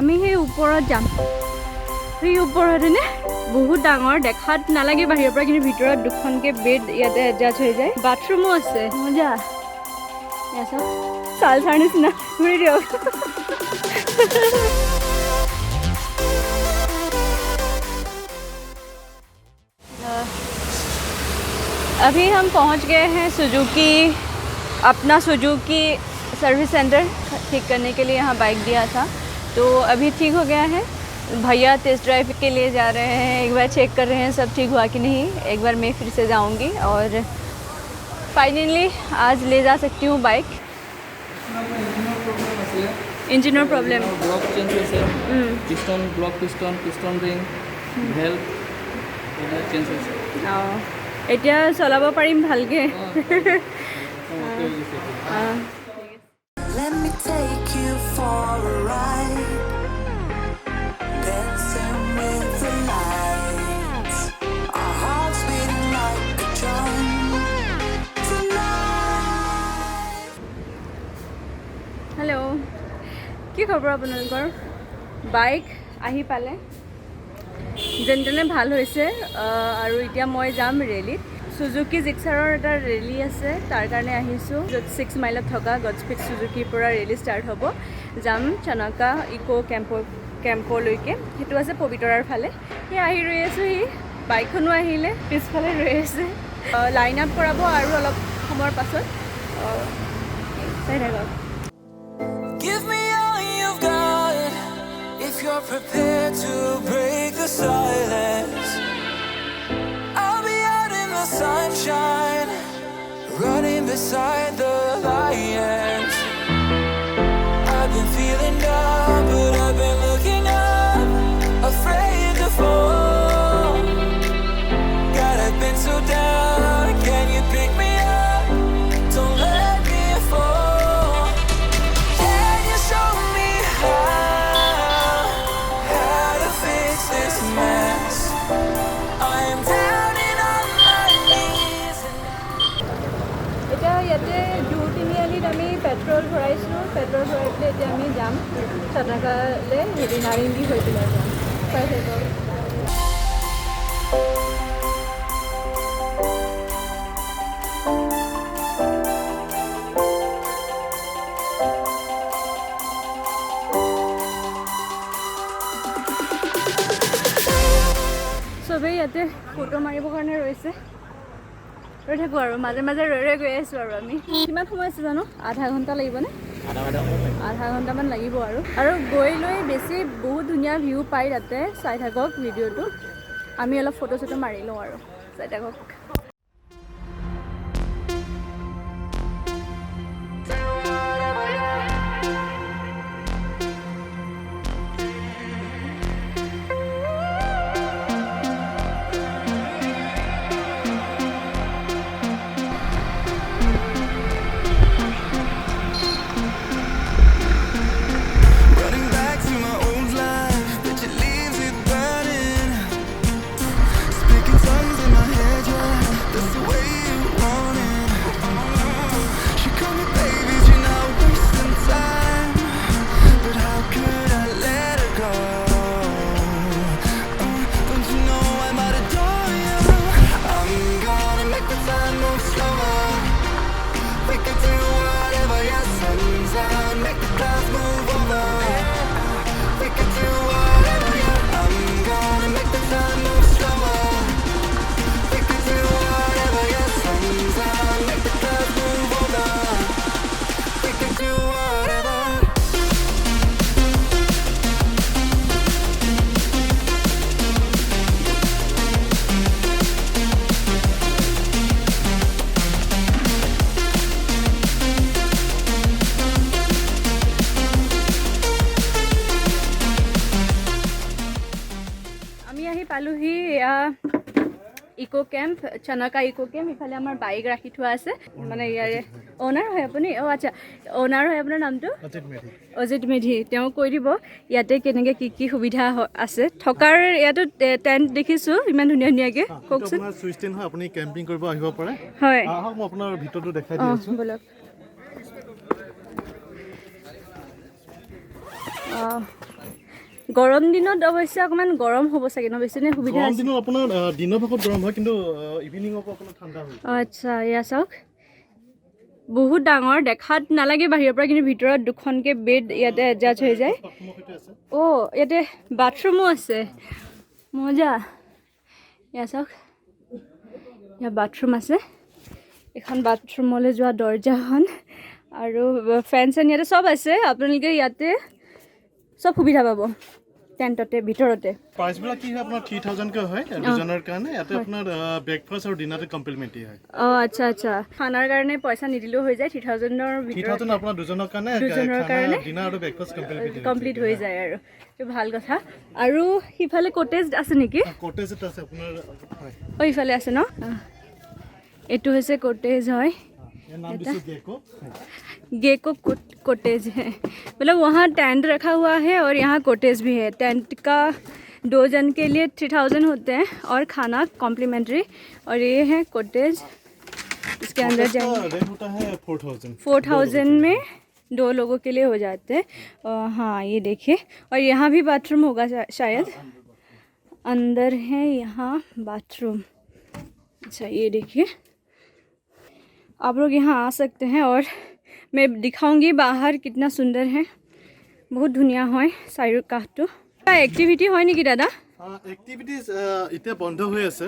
আমি সেই ওপৰত যাম সেই ওপৰত নে বহুত ডাঙৰ দেখাত নালাগে বাহিৰৰ পৰা কিন্তু ভিতৰত দুখনকে বেড ইয়াতে এডজাষ্ট হৈ যায় বাথৰুমো আছে মজা এসব চাল চাৰ নিচিনা ঘূৰি দিয়ক अभी हम पहुंच गए हैं सुजुकी अपना सुजुकी सर्विस सेंटर ठीक करने के लिए यहाँ बाइक दिया था तो अभी ठीक हो गया है भैया टेस्ट ड्राइव के लिए जा रहे हैं एक बार चेक कर रहे हैं सब ठीक हुआ कि नहीं एक बार मैं फिर से जाऊंगी और फाइनली आज ले जा सकती हूँ बाइक इंजिनर प्रॉब्लम ब्लॉक चेंज হৈছে piston block piston ring valve এইবিলাক চেঞ্জ হৈছে এতিয়া চলাব পাৰিম ভালকে Let me take you for a ride, dancing with the lights, our hearts beating like a drum tonight. Hello কি খবৰ আপোনালোকৰ বাইক আহি পালে যেনে তেনে ভাল হৈছে আৰু এতিয়া মই যাম ৰেলীত সুজুকি জিক্সাৰৰ এটা ৰেলী আছে তাৰ কাৰণে আহিছোঁ য'ত 6 মাইলত থকা গডস্পীড সুজুকিৰ পৰা ৰেলী ষ্টাৰ্ট হ'ব যাম চানকা ইকো কেম্পলৈকে সেইটো আছে পবিতৰাৰ ফালে সেই আহি ৰৈ আছোঁ সি বাইকখনো আহিলে পিছফালে ৰৈ আছে লাইন আপ কৰাব আৰু অলপ সময়ৰ পাছত চাই থাকক Give me all you've got if you're prepared to break the silence. I'll be out in the sunshine, running beside the lions. I've been feeling down, but I've been looking up, afraid to fall. God, I've been so down, can you pick me up? Don't let me fall. Can you show me how to fix this mess? I am down and on my knees. এতিয়া ইয়াতে তিনিআলিত আমি petrol ভৰাইছোঁ petrol ভৰাই পেলাই এতিয়া আমি যাম চানকালৈ হেৰি নাৰেংগী হৈ পেলাই যাম চাই থাকক চবেই ইয়াতে ফটো মাৰিবৰ কাৰণে ৰৈ থাকোঁ আৰু মাজে মাজে ৰৈ গৈ আছোঁ আৰু আমি কিমান সময় আছে জানো আধা ঘণ্টা লাগিবনে আধা ঘণ্টামান লাগিব আৰু গৈ লৈ বেছি বহুত ধুনীয়া ভিউ পায় তাতে চাই থাকক ভিডিঅ'টো আমি অলপ ফটো চটো মাৰি লওঁ আৰু চাই থাকক Running back to my old life, but it leaves it burning. Speaking tongues in my head, yeah, that's the way you want it. She called me baby, you're not wasting time, but how could I let her go? Don't you know I might adore you? I'm gonna make the time move slower. We could do whatever, yeah, sun's out, make the clouds move over. We could do whatever, yeah. I'm gonna make the time move slower. We could do whatever, yeah, sun's out, make the clouds move over. We could do whatever. আমি আহি পালোহি এয়া eco camp চানকা eco camp ইফালে আমাৰ bike ৰাখি থোৱা আছে মানে ইয়াৰে অ'নাৰ হয় আপুনি আচ্ছা অ'নাৰ হয় আপোনাৰ নামটো অজিত মেধি তেওঁ কৈ দিব ইয়াতে কেনেকৈ কি সুবিধা আছে থকাৰ ইয়াতো টেণ্ট দেখিছোঁ ইমান ধুনীয়াকৈ কওকচোন আপোনাৰ সুইচ টেণ্ট হয় আপুনি কেম্পিং কৰিব আহিব পাৰে হয় আহক মই আপোনাৰ ভিতৰটো দেখাই দি আছোঁ বলক গৰম দিনত অৱশ্যে অকণমান গৰম হ'ব চাগে ন বেছি নে সুবিধা গৰম আছে দিনত আপোনাৰ দিনৰ ভাগত গৰম হয় কিন্তু ইভিনিঙৰ পৰা আপোনাৰ ঠাণ্ডা হয় আচ্ছা এয়া চাওক বহুত ডাঙৰ দেখাত নালাগে বাহিৰৰ পৰা কিন্তু ভিতৰত দুখনকৈ বেড ইয়াতে এডজাষ্ট হৈ যায় বাথৰুমৰ সৈতে আছে ইয়াতে বাথৰুমো আছে মজা এয়া চাওক ইয়াত বাথৰুম আছে এখন বাথৰুমলৈ যোৱা দৰ্জাখন আৰু ফেন চেন ইয়াতে চব আছে আপোনালোকে ইয়াতে চব সুবিধা পাব টেণ্টতে ভিতৰতে প্ৰাইচবিলাক কি হয় আপোনাৰ 3000কৈ হয় দুজনৰ কাৰণে ইয়াতে আপোনাৰ ব্ৰেকফাষ্ট আৰু ডিনাৰটো কমপ্লিমেণ্টাৰী হয় আচ্ছা আচ্ছা খানাৰ কাৰণে পইচা নিদিলেও হৈ যায় 3000ৰ ভিতৰত 3000 আপোনাৰ দুজনৰ কাৰণে ডিনাৰ আৰু ব্ৰেকফাষ্ট কমপ্লিট হৈ যায় আৰু এইটো ভাল কথা আৰু সিফালে কটেজ আছে নেকি কটেজ এটা আছে আপোনাৰ হয় ইফালে আছে ন এইটো হৈছে কটেজ হয় ইয়াৰ নাম দিছো गेको कॉटेज है मतलब वहाँ टेंट रखा हुआ है और यहाँ कॉटेज भी है टेंट का 2 जन के लिए 3000 होते हैं और खाना कॉम्प्लीमेंट्री और ये है कॉटेज इसके अंदर जाएंगे रेंट होता है 4000 में 2 लोगों के लिए हो जाते हैं हाँ ये देखिए और यहाँ भी बाथरूम होगा शायद अंदर है यहाँ बाथरूम अच्छा ये देखिए आप लोग यहाँ आ सकते हैं और मैं दिखाऊंगी बाहर कितना सुंदर है बहुत धुनिया है चारि काठটো एक्टिविटी হয় নেকি দাদা এক্টিভিটিজ এতিয়া বন্ধ হৈ আছে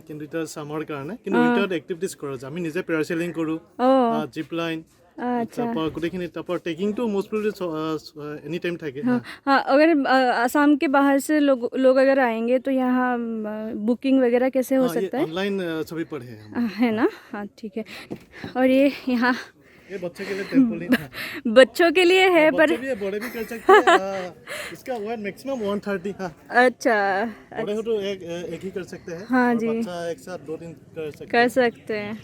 কিন্তু এটা সামাৰ কাৰণে কিন্তু উইন্টাৰত এক্টিভিটিজ কৰা যায় আমি নিজে প্যাৰাসেলিং কৰো জিপ লাইন अच्छा गोटेखिनि तापर टेकिंग तो मोस्टली एनी टाइम থাকে हाँ अगर आसाम के बाहर से लोग अगर आएंगे तो यहाँ बुकिंग वगैरह कैसे हो सकता है ऑनलाइन सभी पर है ना हाँ ठीक है और ये यहाँ ये बच्चे के लिए टेम्पोलिन है बच्चों के लिए है पर बड़े भी कर सकते हैं इसका वेट मैक्सिमम 130 हाँ अच्छा बड़े हो तो एक ही कर सकते हैं हाँ जी बच्चा एक साथ 2-3 कर सकते हैं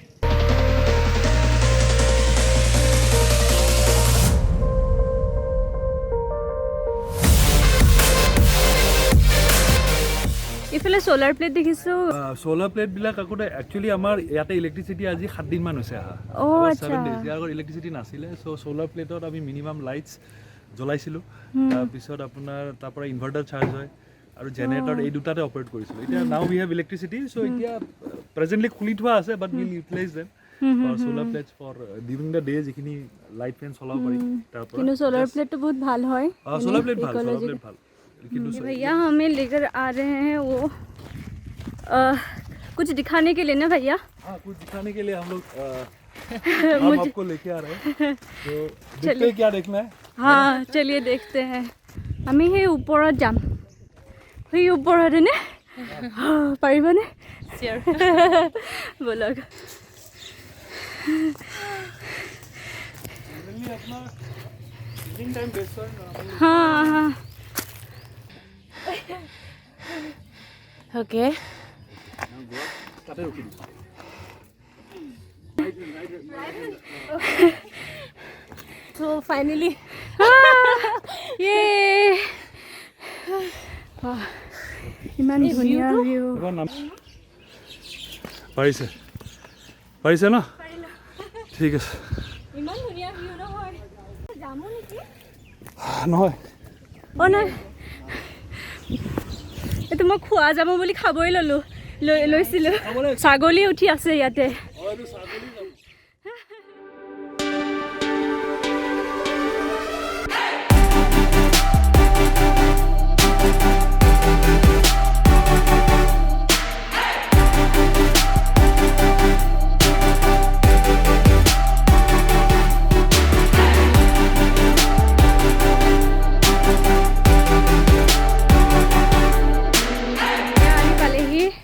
ইফালে সোলাৰ প্লেট দেখিছো সোলাৰ প্লেট বিলাক আগতে একচুয়ালি আমাৰ ইয়াতে ইলেক্ট্ৰিসিটি আজি 7 দিন মান হৈছে আহা আচ্ছা 7 ডেজ ইয়াৰ আগত ইলেক্ট্ৰিসিটি নাছিলে সো সোলাৰ প্লেটত আমি মিনিমাম লাইটস জ্বলাইছিলো তাৰ পিছত আপোনাৰ তাৰ পৰা ইনভাৰ্টাৰ চাৰ্জ হয় আৰু জেনাৰেটৰ এই দুটাতে অপাৰেট কৰিছিলো এতিয়া নাও উই হেভ ইলেক্ট্ৰিসিটি সো এতিয়া প্ৰেজেন্টলি খুলি থোৱা আছে but will utilise them for solar plates for during the day যিখিনি লাইট ফেন চলাব পাৰি তাৰ পৰা কিন্তু সোলাৰ প্লেটটো বহুত ভাল হয় সোলাৰ প্লেট ভাল भैया हमें लेकर आ रहे हैं वो कुछ दिखाने के लिए ना भैया हाँ कुछ दिखाने के लिए हम लोग हम आपको लेके आ रहे हैं तो देखते हैं क्या देखना है हाँ चलिए देखते हैं हमें हे ऊपर जाम हे ऊपर है ने पारिबा ने बोलक हाँ हाँ ओके so finally ये ইমান ধুনীয়া ভিউ পাৰিছে ন ঠিক আছে ইমান ধুনীয়া ভিউ নহয় যামো নেকি নহয় নাই এইটো মই খোৱা যাব বুলি খাবই লৈছিলোঁ ছাগলী উঠি আছে ইয়াতে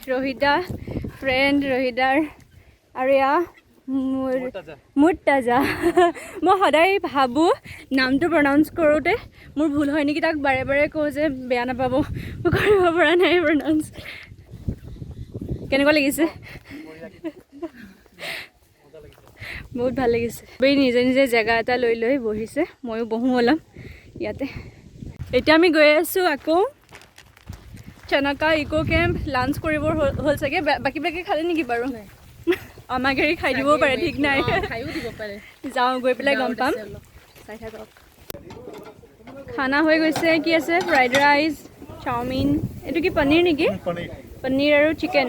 रोहिदा फ्रेंड रोहिदार और या मुर्ताजा मैं सदाय भावो नाम तो प्रनाउंस करोते मोर भूल है नेকি ताक बारे बारे कौ जे बेया नापाब কৰিব পৰা নাই प्रनाउंस কেনেকুৱা লাগিছে বহুত ভাল লাগিছে বেই নিজে নিজে জায়গা এটা লৈ বহিছে ময়ো বহো অলপ ইয়াতে এতিয়া আমি গৈ আছো আকৌ चनका इको कैम्प लांच करिबर होल सके बाकी बाकी खाले नेকি बारो आमा गाड़ी खाइ दिबो पारे ठीक নাই खाइও দিব पारे जाओ गई पेला गम पाम चाइ थाक খানা হৈ গৈছে কি আছে ফ্ৰাইড ৰাইচ চাওমিন এইটো কি পনীৰ নেকি পনীৰ পনীৰ আৰু চিকেন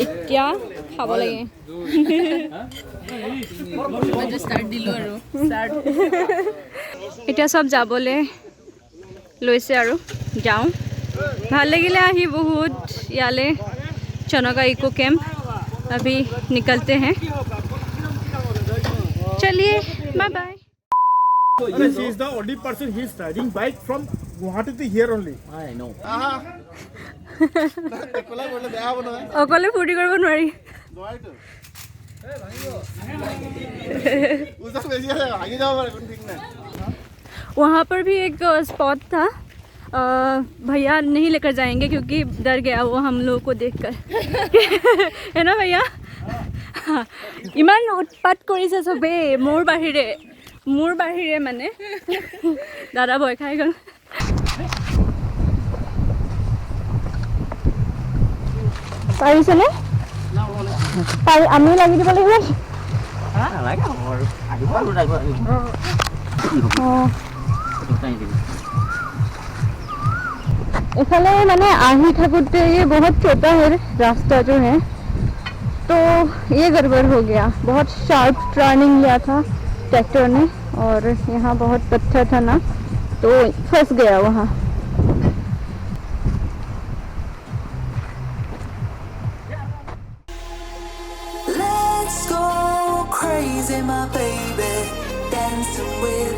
এতিয়া খাব লাগে এতিয়া চব যাবলৈ লৈছে আৰু যাওঁ ভাল লাগিলে আহি বহুত ইয়ালৈ चनका इको कैंप अभी निकलते हैं चलिए bye bye She is the only person he is riding bike from Guwahati to here only. I know. অকলে ফূৰ্তি কৰিব নোৱাৰি वहाँ पर भी एक स्पॉट था भैया नहीं लेकर जाएंगे क्योंकि डर गया वो हम लोगों को देखकर है ना भैया इमान उत्पात কৰিছে সবে মোৰ বাহিৰে মানে দাদা ভয় খাই গ'ল পাৰিছেনে পাৰি আমি লাগি দিব লাগিব इफाले मैंने आही थकते ये बहुत छोटा है रास्ता जो है तो ये गड़बड़ हो गया बहुत शार्प टर्निंग लिया था ट्रैक्टर ने और यहाँ बहुत पत्थर था ना तो फंस गया वहाँ Let's go crazy, my baby, dancing with